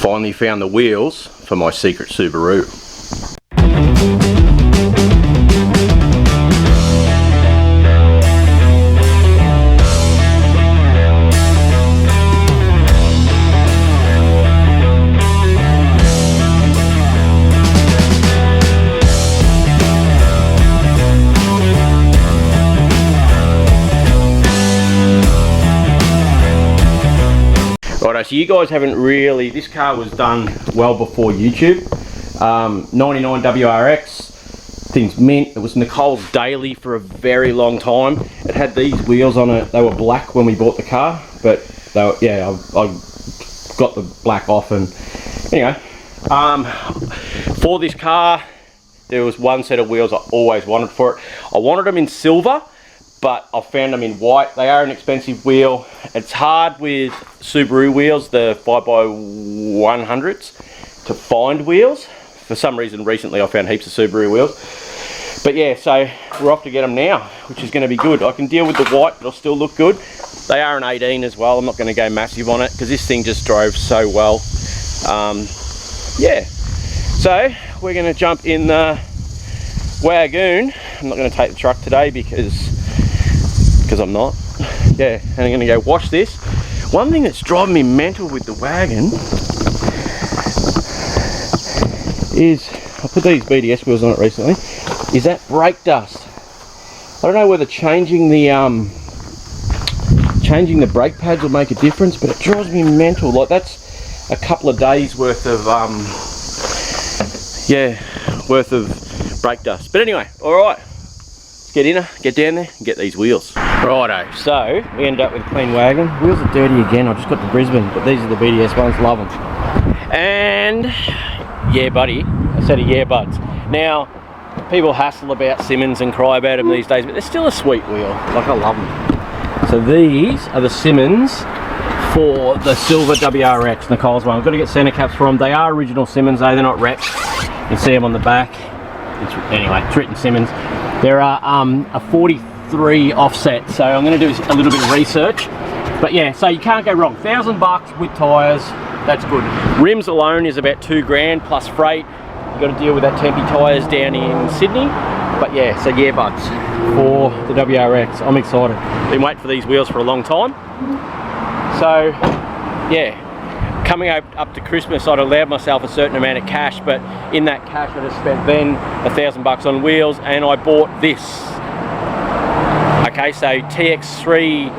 Finally found the wheels for my secret Subaru. Righto, so you guys haven't really, this car was done well before YouTube. 99 WRX, things mint. It was Nicole's daily for a very long time. It had these wheels on it. They were black when we bought the car, but they were, yeah, I got the black off. And anyway, for this car, there was one set of wheels I always wanted for it. I wanted them in silver, but I found them in white. They are an expensive wheel. It's hard with Subaru wheels, the 5x100s, to find wheels. For some reason recently I found heaps of Subaru wheels. But yeah, so we're off to get them now, which is going to be good. I can deal with the white, but it'll still look good. They are an 18 as well. I'm not going to go massive on it because this thing just drove so well. Yeah, so we're going to jump in the wagon. I'm not going to take the truck today because I'm not. Yeah, and I'm going to go wash this. One thing that's driving me mental with the wagon is, I put these BDS wheels on it recently, is that brake dust. I don't know whether changing the brake pads will make a difference, but it drives me mental. Like, that's a couple of days worth of brake dust. But anyway, all right. Get down there and get these wheels. Righto, so we end up with a clean wagon. Wheels are dirty again. I just got to Brisbane, but these are the BDS ones, love them. And yeah, buddy, I said yeah, buds. Now, people hassle about Simmons and cry about them these days, but they're still a sweet wheel. Like, I love them. So these are the Simmons for the silver WRX, Nicole's one. I've got to get center caps for them. They are original Simmons though, they're not reps. You can see them on the back. Anyway, it's written Simmons. There are a 43 offset, so I'm going to do a little bit of research. But yeah, so you can't go wrong. $1,000 with tyres, that's good. Rims alone is about $2,000 plus freight. You've got to deal with that Tempe tyres down in Sydney. But yeah, so yeah, buds, for the WRX, I'm excited. Been waiting for these wheels for a long time. So yeah, coming up to Christmas, I'd allowed myself a certain amount of cash, but in that cash I just spent then $1,000 on wheels, and I bought this. Okay, so TX3,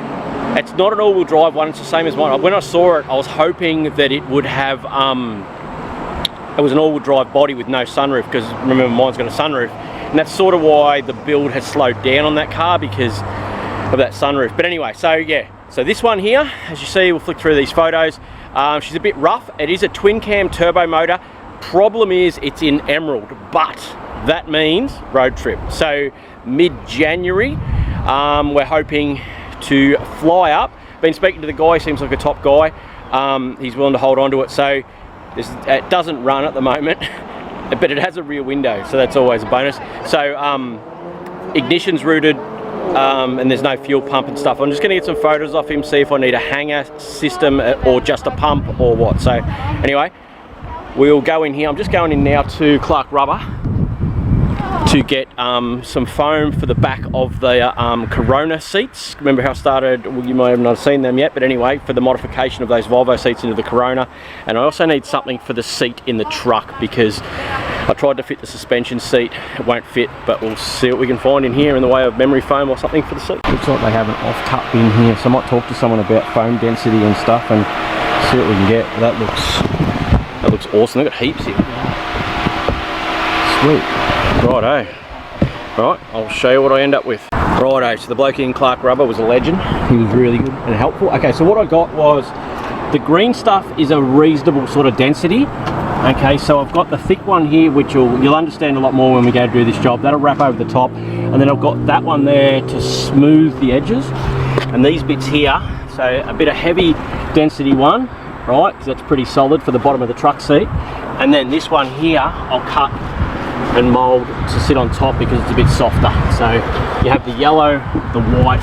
it's not an all-wheel drive one, it's the same as mine. When I saw it, I was hoping that it would have, it was an all-wheel drive body with no sunroof, because remember mine's got a sunroof, and that's sort of why the build has slowed down on that car, because of that sunroof. But anyway, so yeah, so this one here, as you see, we'll flick through these photos. She's a bit rough. It is a twin cam turbo motor. Problem is it's in emerald, but that means road trip. So mid-January, we're hoping to fly up. Been speaking to the guy, seems like a top guy. He's willing to hold on to it. So it doesn't run at the moment, but it has a rear window, so that's always a bonus. So ignition's rooted, and there's no fuel pump and stuff. I'm just going to get some photos off him, see if I need a hanger system or just a pump or what. So anyway, we'll go in here. I'm just going in now to Clark Rubber to get some foam for the back of the Corona seats. Remember how I started, well, you may have not seen them yet, but anyway, for the modification of those Volvo seats into the Corona. And I also need something for the seat in the truck, because I tried to fit the suspension seat, it won't fit, but we'll see what we can find in here in the way of memory foam or something for the seat. Looks like they have an off-cut bin here, so I might talk to someone about foam density and stuff and see what we can get. That looks awesome. They've got heaps here. Sweet. Righto. Right, I'll show you what I end up with. Righto, so the bloke in Clark Rubber was a legend. He was really good and helpful. Okay, so what I got was, the green stuff is a reasonable sort of density. Okay, so I've got the thick one here, which you'll understand a lot more when we go to do this job. That'll wrap over the top. And then I've got that one there to smooth the edges. And these bits here, so a bit of heavy density one, right, because that's pretty solid for the bottom of the truck seat. And then this one here, I'll cut and mould to sit on top because it's a bit softer. So you have the yellow, the white,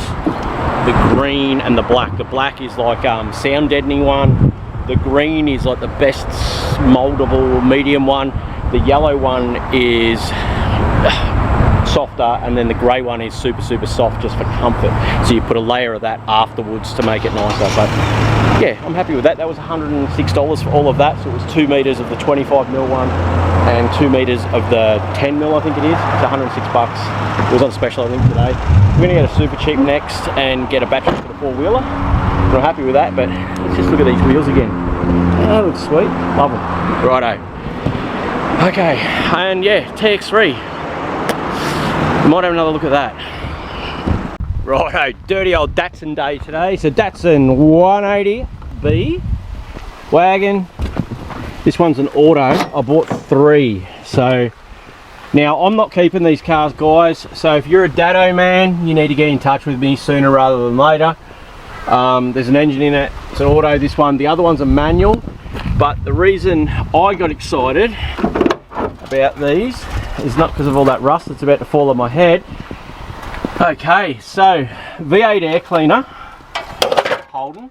the green and the black. The black is like sound deadening one, The green is like the best moldable medium one. The yellow one is softer, and then the grey one is super soft just for comfort. So you put a layer of that afterwards to make it nicer. But yeah, I'm happy with that. That was $106 for all of that. So it was 2 meters of the 25mm one and 2 meters of the 10mm, I think it is. It's 106 bucks. It was on special, I think, today. We're gonna get a super cheap next and get a battery for the 4-wheeler. I'm happy with that, but let's just look at these wheels again. Oh, that looks sweet. Love them. Righto. Okay, and yeah, TX3. We might have another look at that. Righto, dirty old Datsun day today. So Datsun 180B wagon. This one's an auto. I bought 3. So now I'm not keeping these cars, guys. So if you're a Datto man, you need to get in touch with me sooner rather than later. There's an engine in it. It's an auto, this one. The other one's a manual. But the reason I got excited about these is not because of all that rust that's about to fall on my head. Okay, so V8 air cleaner, Holden.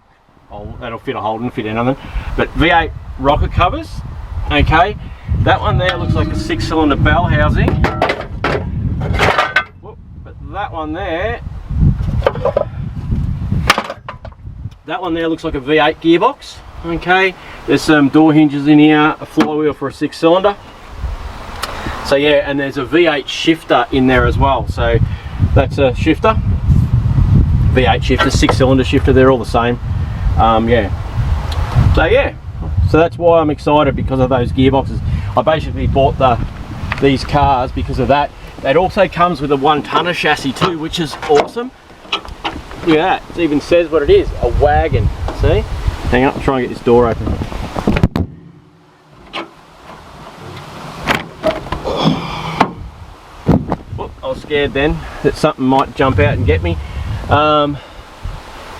Oh, that'll fit a Holden, fit anything. But V8 rocker covers. Okay, that one there looks like a 6-cylinder bell housing. Whoop, but that one there looks like a V8 gearbox. Okay, there's some door hinges in here, a flywheel for a 6-cylinder. So yeah, and there's a V8 shifter in there as well. So that's a shifter, V8 shifter, 6-cylinder shifter. They're all the same. Yeah. So yeah, so that's why I'm excited, because of those gearboxes. I basically bought these cars because of that. It also comes with a 1-tonner chassis too, which is awesome. Look at that. It even says what it is, a wagon. See? Hang on, I'll try and get this door open. Oh, I was scared then that something might jump out and get me.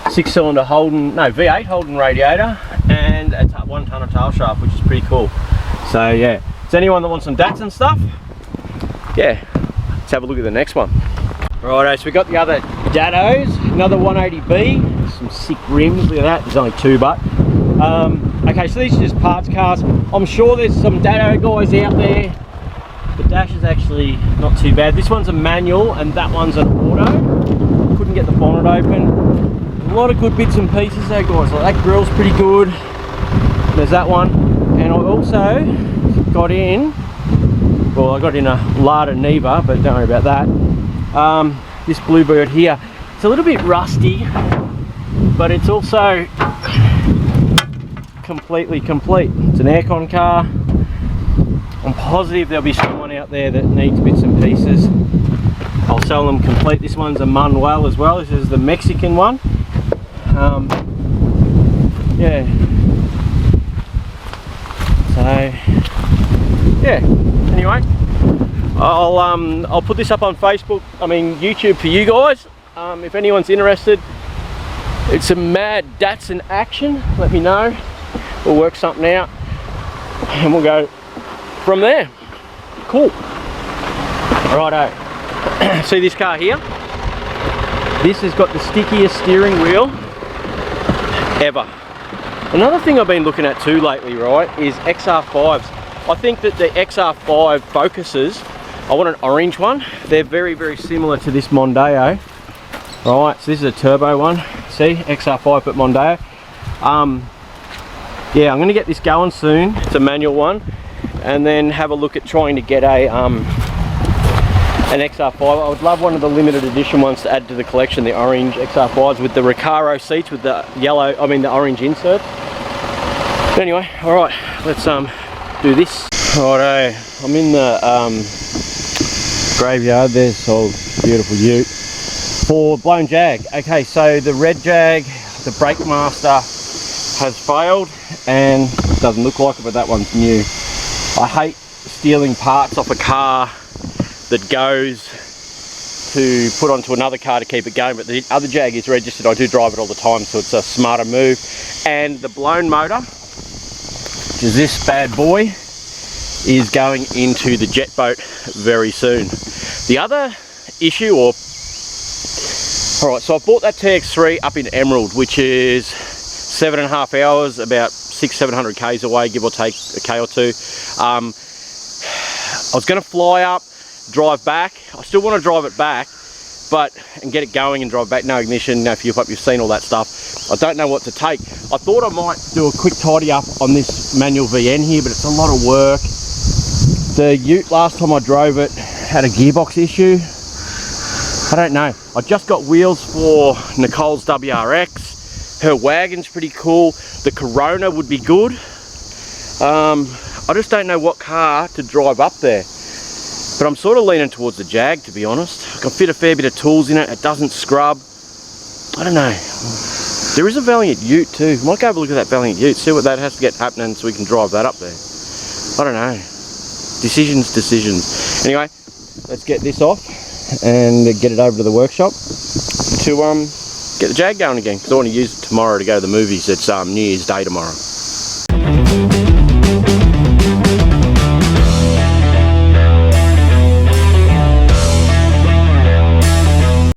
6-cylinder Holden, no, V8 Holden radiator, and a 1-tonner tail shaft, which is pretty cool. So yeah, so anyone that wants some Datsun stuff, yeah, let's have a look at the next one. Righto, so we got the other Dattos, another 180B, some sick rims. Look at that. There's only 2, but okay, so these are just parts cars. I'm sure there's some Datto guys out there. The dash is actually not too bad. This one's a manual and that one's an auto. Couldn't get the bonnet open. A lot of good bits and pieces though, guys. Like that grill's pretty good. There's that one, and I also got in, well, I got in a Lada Neva, but don't worry about that. This Bluebird here, it's a little bit rusty, but it's also completely complete. It's an aircon car. I'm positive there'll be someone out there that needs bits and pieces. I'll sell them complete. This one's a Manuel as well. This is the Mexican one. Yeah. So yeah. Anyway, I'll put this up on Facebook. I mean YouTube for you guys. If anyone's interested, it's a mad Datsun action. Let me know. We'll work something out, and we'll go from there. Cool. Righto. See this car here? This has got the stickiest steering wheel ever. Another thing I've been looking at too lately, right, is XR5s. I think that the XR5 Focuses, I want an orange one. They're very, very similar to this Mondeo. Right, so this is a turbo one. See, XR5 but Mondeo. Yeah, I'm gonna get this going soon. It's a manual one. And then have a look at trying to get a an XR5. I would love one of the limited edition ones to add to the collection, the orange XR5s with the Recaro seats with the yellow, I mean the orange insert. But anyway, all right, let's do this. Righto, I'm in the graveyard. There's all beautiful ute for blown Jag. Okay, so the red Jag, the brake master has failed and doesn't look like it, but that one's new. I hate stealing parts off a car that goes to put onto another car to keep it going, but the other Jag is registered. I do drive it all the time, so it's a smarter move. And the blown motor, which is this bad boy, is going into the jet boat very soon. The other issue, alright, so I bought that TX3 up in Emerald, which is 7.5 hours, about 600-700 k's away, give or take a k or two. I was going to fly up, drive back. I still want to drive it back, and get it going and drive back. No ignition, no fuel pump. You've seen all that stuff. I don't know what to take. I thought I might do a quick tidy up on this manual VN here, but it's a lot of work. The ute, last time I drove it, had a gearbox issue. I don't know. I just got wheels for Nicole's WRX. Her wagon's pretty cool. The Corona would be good. I just don't know what car to drive up there. But I'm sort of leaning towards the Jag, to be honest. I can fit a fair bit of tools in it. It doesn't scrub. I don't know. There is a Valiant ute too. Might go have a look at that Valiant ute, see what that has to get happening so we can drive that up there. I don't know. Decisions. Anyway, let's get this off and get it over to the workshop to get the Jag going again, because I want to use it tomorrow to go to the movies. It's New Year's Day tomorrow.